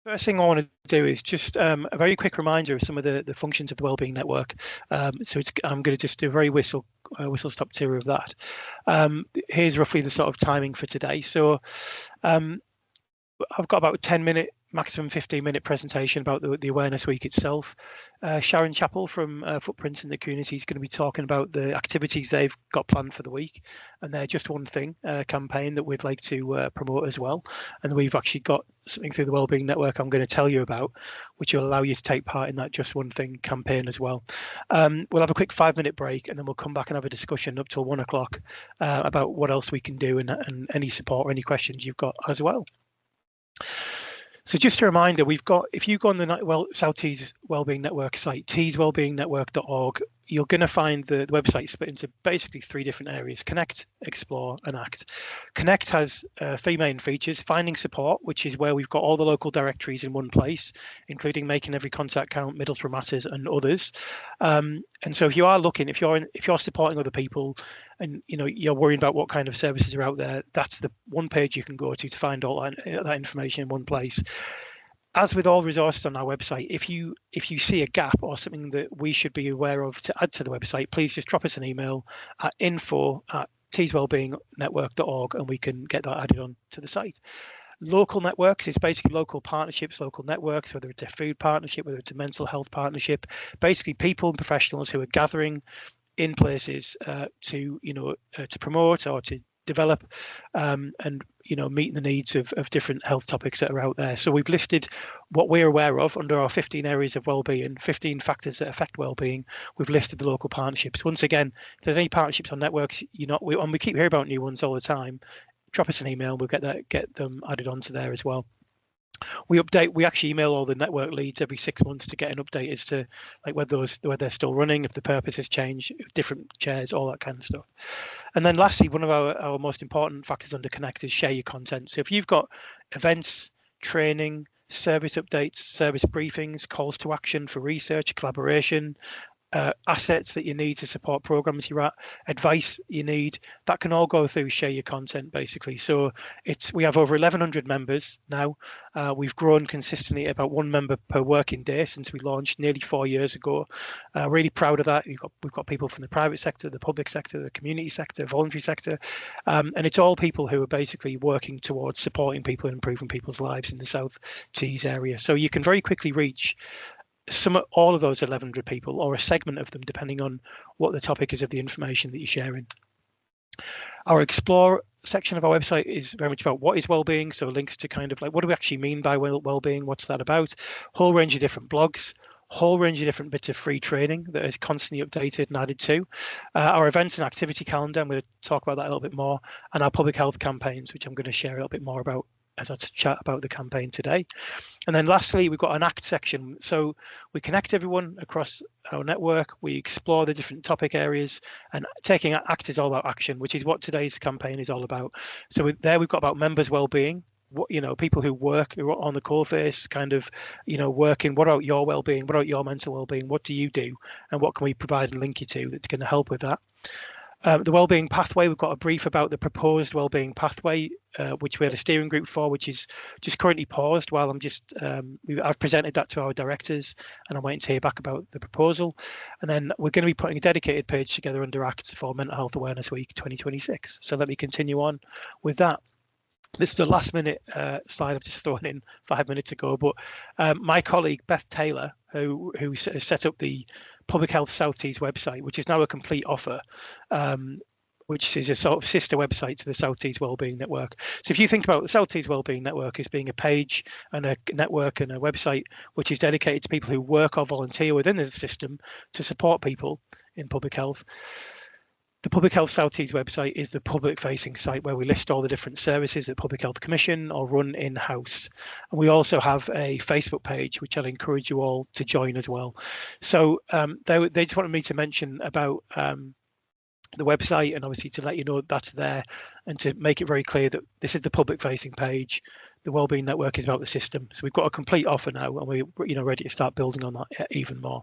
First thing I want to do is just a very quick reminder of some of the functions of the Wellbeing Network. I'm going to just do a very whistle stop tour of that. Here's roughly the sort of timing for today. So I've got about a 10-minute, maximum 15-minute presentation about the Awareness Week itself. Sharon Chappell from Footprints in the Community is going to be talking about the activities they've got planned for the week, and they're Just One Thing campaign that we'd like to promote as well. And we've actually got something through the Wellbeing Network I'm going to tell you about, which will allow you to take part in that Just One Thing campaign as well. We'll have a quick 5-minute break, and then we'll come back and have a discussion up till 1 o'clock about what else we can do and any support or any questions you've got as well. So just a reminder, we've got, if you go on the South Tees Wellbeing Network site, teeswellbeingnetwork.org, you're going to find the website split into basically 3 different areas: Connect, Explore, and Act. Connect has 3 main features: finding support, which is where we've got all the local directories in one place, including Making Every Contact Count, Middlesbrough Matters, and others. And so if you are looking, if you're supporting other people, and you're worrying about what kind of services are out there, that's the one page you can go to find all that information in one place. As with all resources on our website, if you see a gap or something that we should be aware of to add to the website, please just drop us an email at info@teeswellbeingnetwork.org, and we can get that added on to the site. Local networks is basically local partnerships, local networks, whether it's a food partnership, whether it's a mental health partnership, basically people and professionals who are gathering in places to promote or to develop and meet the needs of different health topics that are out there. So we've listed what we're aware of under our 15 areas of wellbeing, 15 factors that affect wellbeing. We've listed the local partnerships. Once again, if there's any partnerships on networks, we keep hearing about new ones all the time, drop us an email, we'll get them added onto there as well. We actually email all the network leads every 6 months to get an update as to whether they're still running, if the purpose has changed, if different chairs, all that kind of stuff. And then lastly, one of our most important factors under Connect is share your content. So if you've got events, training, service updates, service briefings, calls to action for research, collaboration, assets that you need to support programs you're at, advice you need, that can all go through share your content basically. So we have over 1,100 members now. We've grown consistently about 1 member per working day since we launched nearly 4 years ago. Really proud of that. We've got people from the private sector, the public sector, the community sector, voluntary sector, and it's all people who are basically working towards supporting people and improving people's lives in the South Tees area. So you can very quickly reach all of those 1,100 people, or a segment of them, depending on what the topic is of the information that you're sharing. Our Explore section of our website is very much about what is wellbeing, so links to kind of what do we actually mean by wellbeing, what's that about, whole range of different blogs, whole range of different bits of free training that is constantly updated and added to, our events and activity calendar, I'm going to talk about that a little bit more, and our public health campaigns, which I'm going to share a little bit more about as I chat about the campaign today. And then lastly, we've got an ACT section. So we connect everyone across our network, we explore the different topic areas, and taking ACT is all about action, which is what today's campaign is all about. So we've got about members' well-being, people who are on the coalface, kind of, working. What about your well-being? What about your mental well-being? What do you do? And what can we provide and link you to that's going to help with that? The wellbeing pathway, we've got a brief about the proposed wellbeing pathway, which we had a steering group for, which is just currently paused while I've presented that to our directors, and I'm waiting to hear back about the proposal. And then we're going to be putting a dedicated page together under ACT for Mental Health Awareness Week 2026. So let me continue on with that. This is the last minute slide I've just thrown in 5 minutes ago, but my colleague Beth Taylor, who has set up the Public Health South Tees website, which is now a complete offer, which is a sort of sister website to the South Tees Wellbeing Network. So if you think about the South Tees Wellbeing Network as being a page and a network and a website which is dedicated to people who work or volunteer within the system to support people in public health, the Public Health South Tees website is the public-facing site where we list all the different services that Public Health Commission or run in-house. And we also have a Facebook page, which I'll encourage you all to join as well. So they just wanted me to mention about the website, and obviously to let you know that's there, and to make it very clear that this is the public-facing page. The Wellbeing Network is about the system. So we've got a complete offer now, and we're ready to start building on that even more.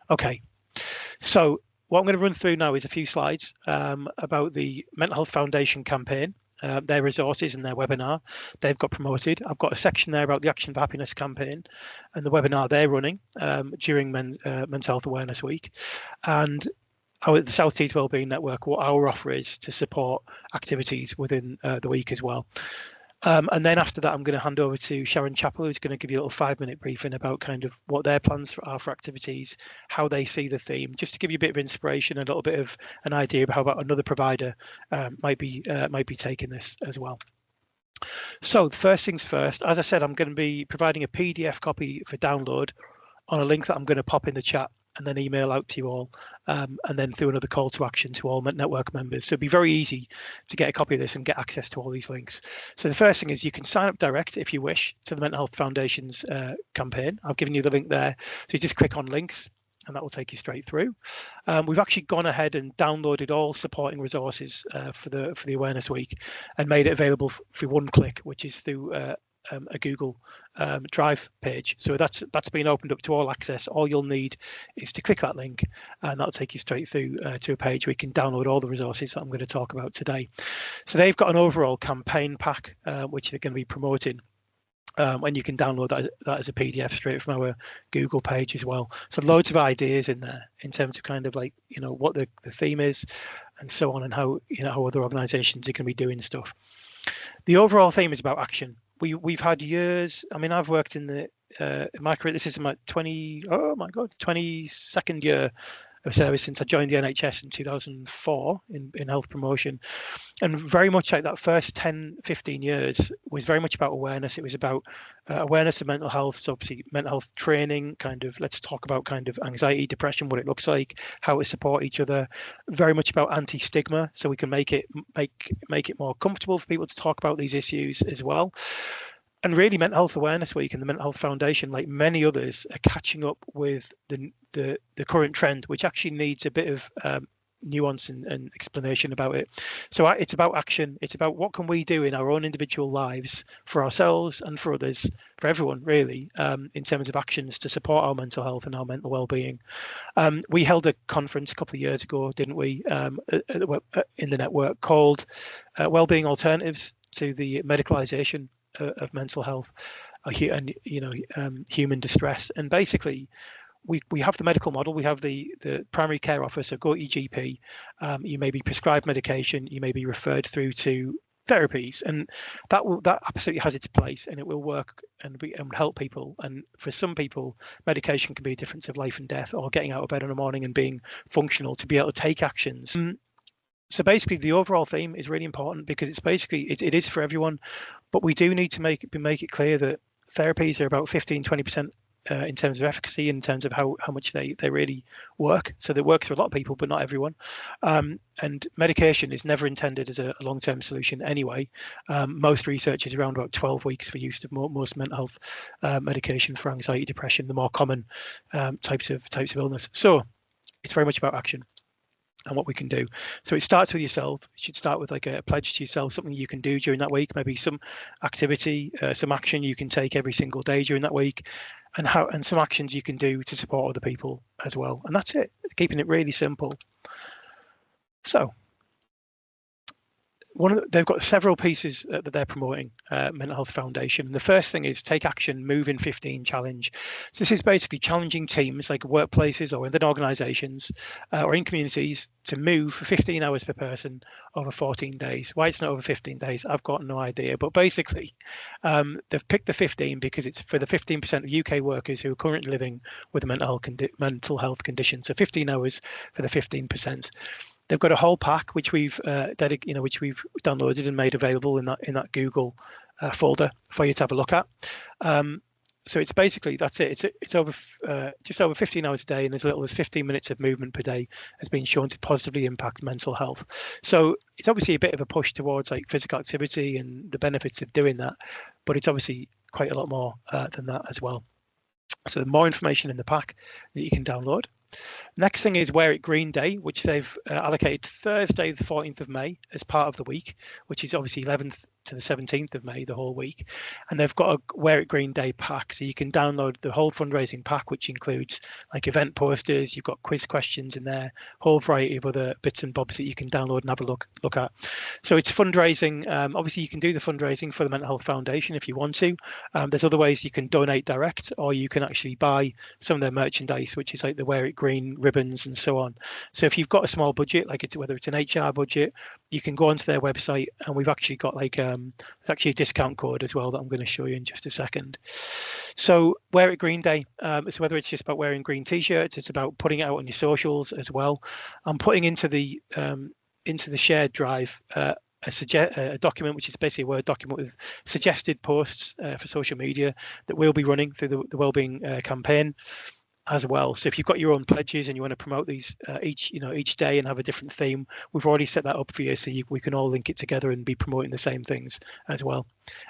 Okay, so what I'm going to run through now is a few slides about the Mental Health Foundation campaign. their resources and their webinar. They've got promoted. I've got a section there about the Action for Happiness campaign and the webinar they're running during Mental Health Awareness Week. And the South Tees Wellbeing Network, what our offer is to support activities within the week as well. And then after that, I'm going to hand over to Sharon Chappell, who's going to give you a little 5-minute briefing about kind of what their plans are for activities, how they see the theme, just to give you a bit of inspiration, a little bit of an idea of how about another provider might be taking this as well. So first things first, as I said, I'm going to be providing a PDF copy for download on a link that I'm going to pop in the chat and then email out to you all, and then through another call to action to all network members. So it'd be very easy to get a copy of this and get access to all these links. So the first thing is you can sign up direct if you wish to the Mental Health Foundation's campaign. I've given you the link there. So you just click on links and that will take you straight through. We've actually gone ahead and downloaded all supporting resources for the Awareness Week and made it available through one click, which is through a Google Drive page. So that's been opened up to all access. All you'll need is to click that link and that'll take you straight through to a page where you can download all the resources that I'm going to talk about today. So they've got an overall campaign pack which they're going to be promoting, and you can download that as a PDF straight from our Google page as well. So loads of ideas in there in terms of kind of like, you know, what the theme is and so on, and how, you know, how other organizations are going to be doing stuff. The overall theme is about action. We've had years. I mean, I've worked in the in my career. This is my 22nd year of service since I joined the NHS in 2004 in health promotion, and very much like that first 10-15 years was very much about awareness. It was about awareness of mental health. So obviously mental health training, kind of let's talk about kind of anxiety, depression, what it looks like, how to support each other. Very much about anti-stigma, so we can make it more comfortable for people to talk about these issues as well. And really, Mental Health Awareness Week and the Mental Health Foundation, like many others, are catching up with the current trend, which actually needs a bit of nuance and explanation about it. So it's about action. It's about what can we do in our own individual lives for ourselves and for others, for everyone really, in terms of actions to support our mental health and our mental well-being. We held a conference a couple of years ago, didn't we, in the network called Wellbeing Alternatives to the Medicalisation of Mental Health and human distress. And basically we have the medical model. We have the primary care officer, go to your GP. You may be prescribed medication, you may be referred through to therapies, and that absolutely has its place, and it will work and help people. And for some people, medication can be a difference of life and death, or getting out of bed in the morning and being functional to be able to take actions. So basically, the overall theme is really important because it's basically it is for everyone, but we do need to make it clear that therapies are about 15-20% in terms of efficacy, in terms of how much they really work. So they work for a lot of people, but not everyone. And medication is never intended as a long-term solution anyway. Most research is around about 12 weeks for use of most mental health medication for anxiety, depression, the more common types of illness. So it's very much about action and what we can do. So it starts with yourself. It should start with like a pledge to yourself, something you can do during that week, maybe some activity, some action you can take every single day during that week, and some actions you can do to support other people as well. And that's it, keeping it really simple. So they've got several pieces that they're promoting, Mental Health Foundation. And the first thing is Take Action, Move in 15 Challenge. So this is basically challenging teams like workplaces or within organizations or in communities to move for 15 hours per person over 14 days. Why it's not over 15 days, I've got no idea. But basically, they've picked the 15 because it's for the 15% of UK workers who are currently living with a mental health condition. So 15 hours for the 15%. They've got a whole pack which we've which we've downloaded and made available in that Google folder for you to have a look at. So it's basically that's it. It's over just over 15 hours a day, and as little as 15 minutes of movement per day has been shown to positively impact mental health. So it's obviously a bit of a push towards like physical activity and the benefits of doing that, but it's obviously quite a lot more than that as well. So there's more information in the pack that you can download. Next thing is Wear It Green Day, which they've allocated Thursday the 14th of May as part of the week, which is obviously 11th to the 17th of May, the whole week. And they've got a Wear It Green Day pack. So you can download the whole fundraising pack, which includes like event posters, you've got quiz questions in there, whole variety of other bits and bobs that you can download and have a look at. So it's fundraising. Obviously, you can do the fundraising for the Mental Health Foundation if you want to. There's other ways you can donate direct, or you can actually buy some of their merchandise, which is like the Wear It Green ribbons and so on. So if you've got a small budget, like whether it's an HR budget, you can go onto their website, and we've actually got like there's actually a discount code as well that I'm going to show you in just a second. So Wear It Green Day, so whether it's just about wearing green t-shirts, it's about putting it out on your socials as well. I'm putting into the shared drive a document, which is basically a Word document with suggested posts for social media that we'll be running through the Wellbeing campaign as well. So if you've got your own pledges and you want to promote these each day and have a different theme, we've already set that up for you, so we can all link it together and be promoting the same things as well.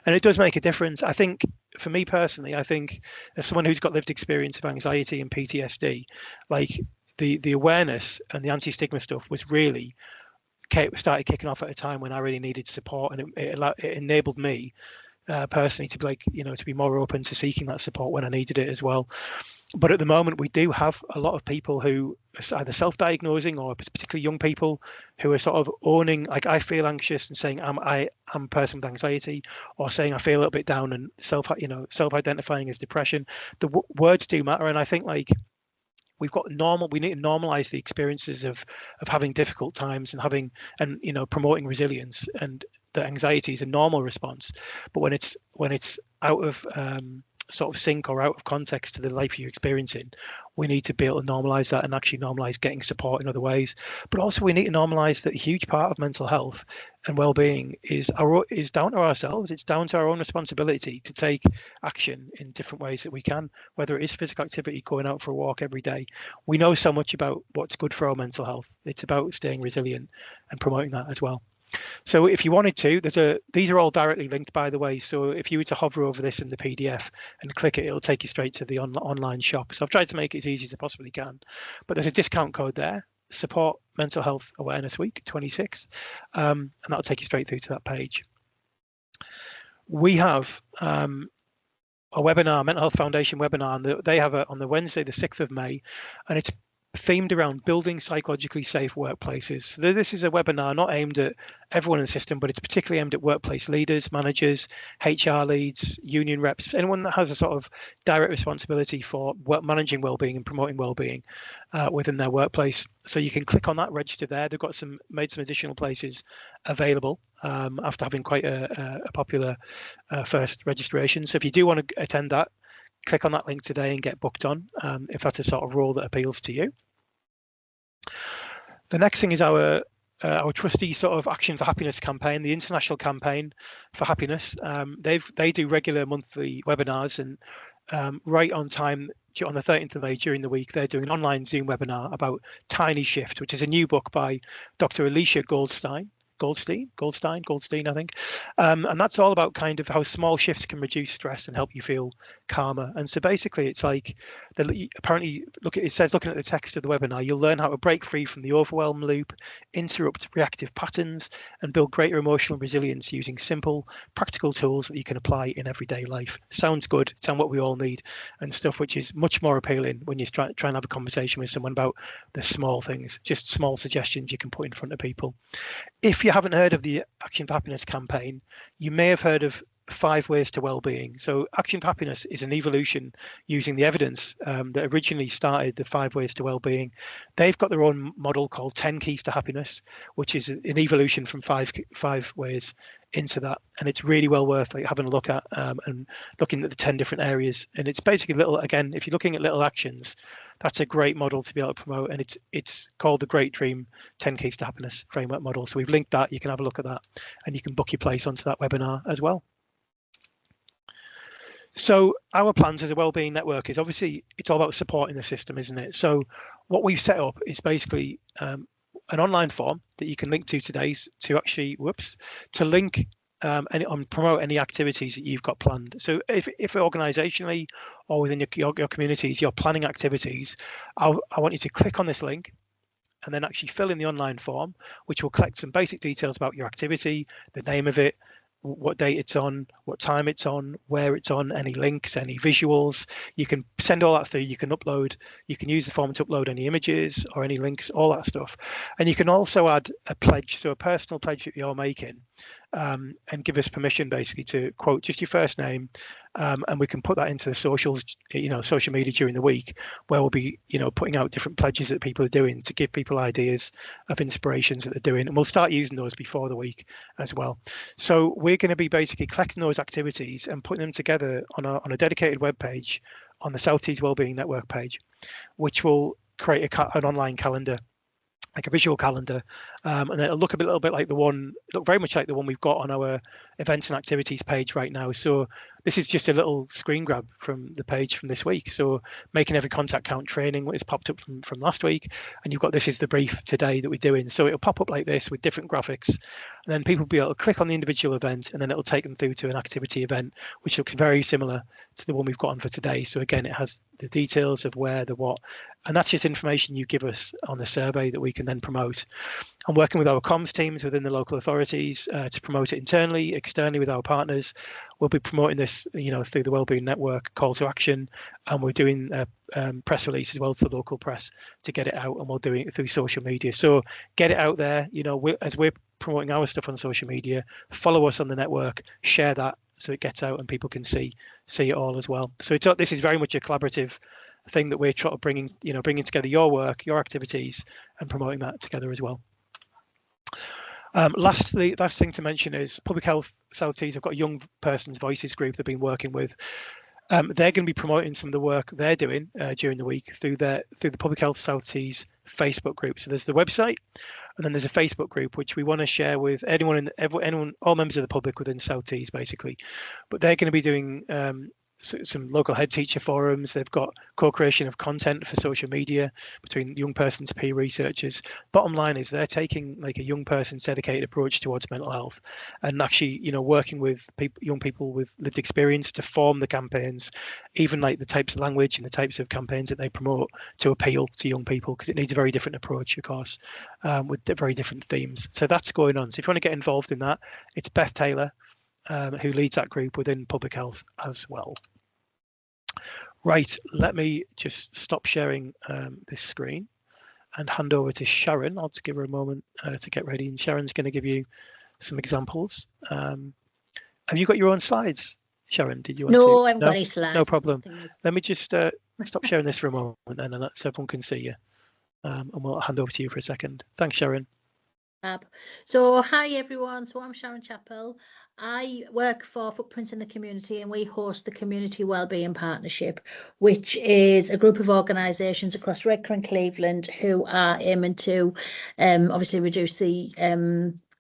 And it does make a difference. I think for me personally, I think as someone who's got lived experience of anxiety and PTSD, like the awareness and the anti-stigma stuff was really started kicking off at a time when I really needed support, and it enabled me personally to be like, to be more open to seeking that support when I needed it as well. But at the moment, we do have a lot of people who are either self-diagnosing, or particularly young people who are sort of owning, like, I feel anxious, and saying I'm a person with anxiety, or saying I feel a little bit down, and self-identifying as depression. The words do matter, and I think like we need to normalize the experiences of having difficult times and promoting resilience, and that anxiety is a normal response. But when it's out of sort of sync or out of context to the life you're experiencing, we need to be able to normalize that and actually normalize getting support in other ways. But also we need to normalize that a huge part of mental health and well-being is down to ourselves. It's down to our own responsibility to take action in different ways that we can, whether it is physical activity, going out for a walk every day. We know so much about what's good for our mental health. It's about staying resilient and promoting that as well. So if you wanted to, these are all directly linked, by the way. So if you were to hover over this in the PDF and click it, it'll take you straight to the online shop. So I've tried to make it as easy as I possibly can. But there's a discount code there, Support Mental Health Awareness Week 26, and that'll take you straight through to that page. We have a webinar, Mental Health Foundation webinar, and they have on the Wednesday, the 6th of May, and it's themed around building psychologically safe workplaces. So this is a webinar not aimed at everyone in the system, but it's particularly aimed at workplace leaders, managers, HR leads, union reps, anyone that has a sort of direct responsibility for managing well-being and promoting well-being within their workplace. So you can click on that, register there. They've got made some additional places available after having quite a popular first registration. So if you do want to attend that, click on that link today and get booked on if that's a sort of role that appeals to you. The next thing is our trustee sort of Action for Happiness campaign, the international campaign for happiness. They do regular monthly webinars, and right on time on the 13th of May during the week, they're doing an online Zoom webinar about Tiny Shift, which is a new book by Dr. Alicia Goldstein, I think. And that's all about kind of how small shifts can reduce stress and help you feel calmer. And so basically it's like, apparently, it says, looking at the text of the webinar, you'll learn how to break free from the overwhelm loop, interrupt reactive patterns, and build greater emotional resilience using simple, practical tools that you can apply in everyday life. Sounds good. Sounds what we all need, and stuff which is much more appealing when you try and have a conversation with someone about the small things, just small suggestions you can put in front of people. If you haven't heard of the Action for Happiness campaign, you may have heard of 5 Ways to Wellbeing. So Action for Happiness is an evolution using the evidence that originally started the 5 Ways to Wellbeing. They've got their own model called 10 Keys to Happiness, which is an evolution from five ways into that. And it's really well worth having a look at and looking at the 10 different areas. And it's basically if you're looking at little actions, that's a great model to be able to promote. And it's called the Great Dream 10 Keys to Happiness framework model. So we've linked that. You can have a look at that, and you can book your place onto that webinar as well. So our plans as a wellbeing network is obviously it's all about supporting the system, isn't it? So what we've set up is basically an online form that you can link to today to actually link and promote any activities that you've got planned. So if organizationally or within your communities you're planning activities, I want you to click on this link and then actually fill in the online form, which will collect some basic details about your activity, the name of it, what date it's on, what time it's on, where it's on, any links, any visuals. You can send all that through. You can upload, you can use the form to upload any images or any links, all that stuff. And you can also add a pledge, so a personal pledge that you're making, and give us permission basically to quote just your first name, and we can put that into the socials, social media during the week, where we'll be, putting out different pledges that people are doing to give people ideas of inspirations that they're doing, and we'll start using those before the week as well. So we're going to be basically collecting those activities and putting them together on a dedicated web page on the South Tees Wellbeing Network page, which will create an online calendar, like a visual calendar, and it'll look a little bit like look very much like the one we've got on our events and activities page right now. So this is just a little screen grab from the page from this week. So making every contact count training is popped up from last week, and you've got this is the brief today that we're doing. So it'll pop up like this with different graphics, and then people will be able to click on the individual event, and then it'll take them through to an activity event, which looks very similar to the one we've got on for today. So again, it has the details of where, the what, and that's just information you give us on the survey that we can then promote. I'm working with our comms teams within the local authorities to promote it internally, externally with our partners. We'll be promoting this, through the Wellbeing Network call to action, and we're doing a press release as well to the local press to get it out, and we'll do it through social media. So get it out there, as we're promoting our stuff on social media, follow us on the network, share that so it gets out and people can see it all as well. So this is very much a collaborative thing that we're trying to bringing together your work, your activities, and promoting that together as well. Last thing to mention is Public Health South Tees have got a Young Persons Voices group they've been working with. They're going to be promoting some of the work they're doing during the week through the Public Health South Tees Facebook group. So there's the website, and then there's a Facebook group which we want to share with anyone, all members of the public within South Tees basically. But they're going to be doing some local head teacher forums. They've got co-creation of content for social media between young persons, peer researchers. Bottom line is they're taking like a young person's dedicated approach towards mental health, and actually working with young people with lived experience to form the campaigns, even like the types of language and the types of campaigns that they promote to appeal to young people, because it needs a very different approach, of course, with very different themes. So that's going on. So if you want to get involved in that, it's Beth Taylor who leads that group within Public Health as well. Right, let me just stop sharing this screen and hand over to Sharon. I'll just give her a moment to get ready, and Sharon's going to give you some examples. Have you got your own slides, Sharon? Did you want to? No, I haven't got any slides. No problem. Let me just stop sharing this for a moment then, and so everyone can see you. And we'll hand over to you for a second. Thanks, Sharon. So hi everyone, so I'm Sharon Chappell. I work for Footprints in the Community, and we host the Community Wellbeing Partnership, which is a group of organisations across Redcar and Cleveland who are aiming to obviously reduce the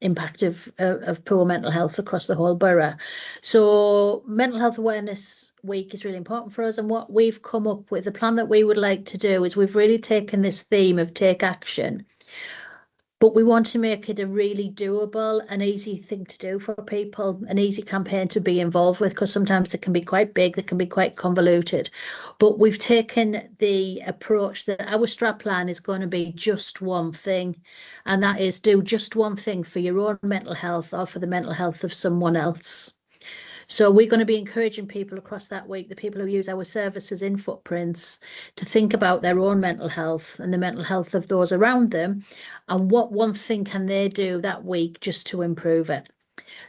impact of poor mental health across the whole borough. So Mental Health Awareness Week is really important for us, and what we've come up with, the plan that we would like to do is we've really taken this theme of take action, but we want to make it a really doable and easy thing to do for people, an easy campaign to be involved with, because sometimes it can be quite big, it can be quite convoluted. But we've taken the approach that our strap plan is going to be just one thing, and that is do just one thing for your own mental health or for the mental health of someone else. So we're going to be encouraging people across that week, the people who use our services in Footprints, to think about their own mental health and the mental health of those around them, and what one thing can they do that week just to improve it.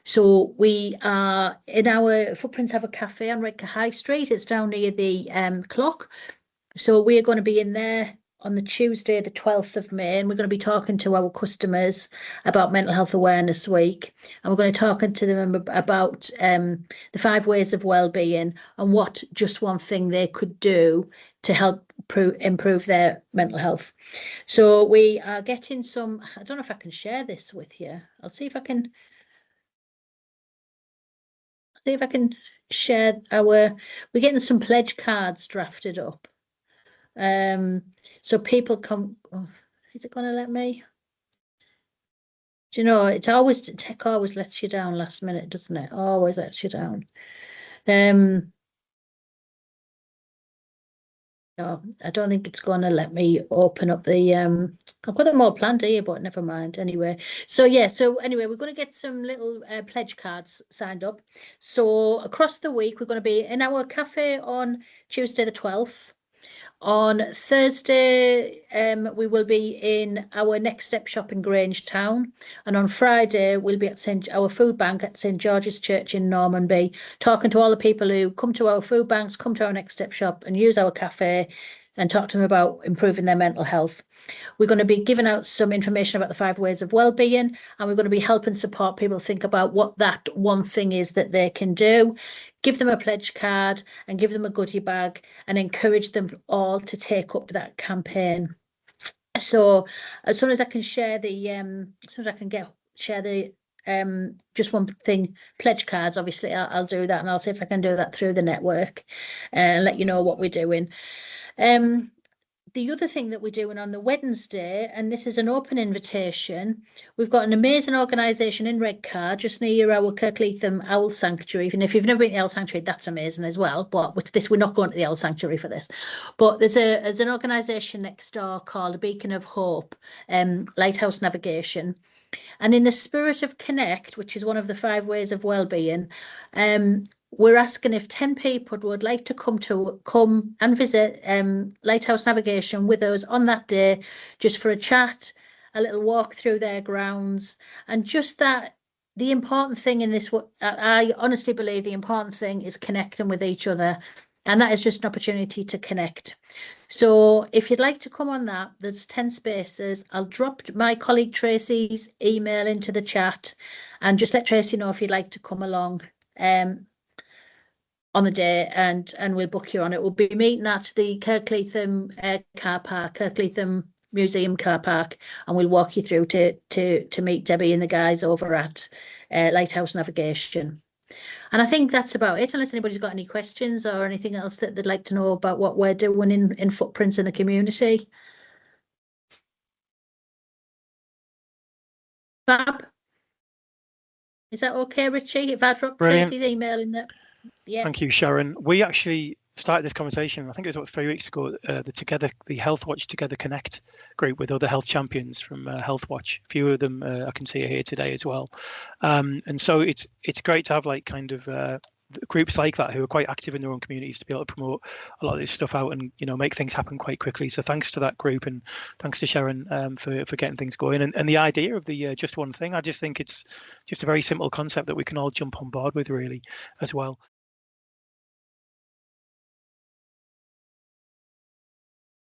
So we are in our Footprints have a cafe on Redcar High Street. It's down near the clock. So we're going to be in there on the Tuesday, the 12th of May, and we're going to be talking to our customers about Mental Health Awareness Week, and we're going to talk to them about the 5 ways of wellbeing and what just one thing they could do to help improve their mental health. So we are getting some, I don't know if I can share this with you. I'll see if I can share we're getting some pledge cards drafted up. So people come, is it going to let me? Do you know, tech always lets you down last minute, doesn't it? Always lets you down. No, I don't think it's going to let me open up the I've got them all planned here, but never mind. Anyway, so yeah, so anyway, we're going to get some little pledge cards signed up. So across the week, we're going to be in our cafe on Tuesday the 12th. On Thursday, we will be in our Next Step shop in Grange Town. And on Friday, we'll be at our food bank at St George's Church in Normanby, talking to all the people who come to our food banks, come to our Next Step shop and use our cafe and talk to them about improving their mental health. We're going to be giving out some information about the 5 ways of well-being, and we're going to be helping support people think about what that one thing is that they can do. Give them a pledge card and give them a goodie bag and encourage them all to take up that campaign. So as soon as I can share the as soon as I can share the just one thing pledge cards, obviously I'll do that, and I'll see if I can do that through the network and let you know what we're doing. The other thing that we're doing on the Wednesday, and this is an open invitation, we've got an amazing organisation in Redcar, just near our Kirkleatham Owl Sanctuary. And if you've never been to the Owl Sanctuary, that's amazing as well. But with this, we're not going to the Owl Sanctuary for this. But there's an organisation next door called Beacon of Hope, Lighthouse Navigation. And in the spirit of Connect, which is one of the 5 ways of well-being, we're asking if 10 people would like to come and visit Lighthouse Navigation with us on that day, just for a chat, a little walk through their grounds, and just that the important thing in this, I honestly believe the important thing is connecting with each other. And that is just an opportunity to connect. So if you'd like to come on that, there's 10 spaces. I'll drop my colleague Tracy's email into the chat and just let Tracy know if you'd like to come along on the day, and we'll book you on it. We'll be meeting at the Kirkleatham car park, Kirkleatham Museum car park, and we'll walk you through to meet Debbie and the guys over at Lighthouse Navigation. And I think that's about it, unless anybody's got any questions or anything else that they'd like to know about what we're doing in Footprints in the community. Fab. Is that okay, Richie? If I drop Tracy's email in there? Yeah. Thank you, Sharon. We actually started this conversation, I think it was about 3 weeks ago, the Health Watch Together Connect group with other health champions from Health Watch. A few of them I can see are here today as well. And so it's great to have like kind of groups like that who are quite active in their own communities to be able to promote a lot of this stuff out and, you know, make things happen quite quickly. So thanks to that group, and thanks to Sharon for getting things going. And the idea of the just one thing, I just think it's just a very simple concept that we can all jump on board with really as well.